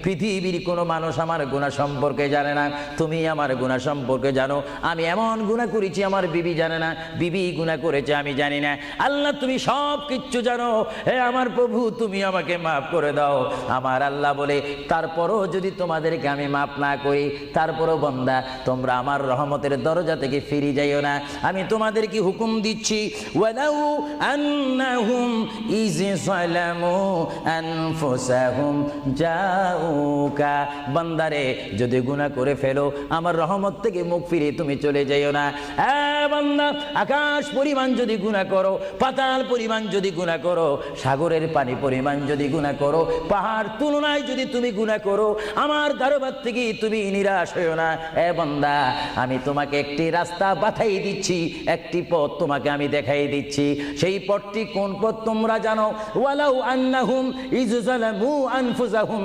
পৃথিবীর কোনো মানুষ আমার গুনাহ সম্পর্কে জানে না, তুমি আমার গুনাহ সম্পর্কে জানো। আমি এমন গুনাহ করেছি আমার বিবি জানে না, বিবি গুনাহ করেছে আমি জানি না। আল্লাহ তুমি সব কিচ্ছু জানো, হে আমার প্রভু তুমি আমাকে মাফ করে দাও। আমার আল্লাহ বলে, তারপরও যদি তোমাদেরকে আমি মাফ না করি, তারপরও বান্দা তোমরা আমার রহমতের দরজা থেকে ফিরে যাইও না। আমি তোমাদেরকে হুকুম দিচ্ছি, ওয়ালাউ আন্নাহুম ইয যালামু আনফুসাহুম জাউকা, বান্দারে যদি গুনাহ করে ফেলো আমার রহমত থেকে মুখ ফিরে তুমি চলে যাইও না। বান্দা, আকাশ পরিমাণ যদি গুনাহ করো, পাতাল পরিমাণ যদি গুনাহ করো, সাগরের পানি পরিমাণ যদি গুনাহ করো, পাহাড় তুলনায় যদি তুমি গুনাহ করো, আমার দরবার থেকে তুমি নিরাশ হইও না। বান্দা, আমি তোমাকে একটি রাস্তা বাতাই দিচ্ছি, একটি পথ তোমাকে আমি দেখাই দিচ্ছি। সেই পথটি কোন পথ তোমরা জানো? ওয়ালাউ আন্নাহুম ইয যালামু আনফুসাহুম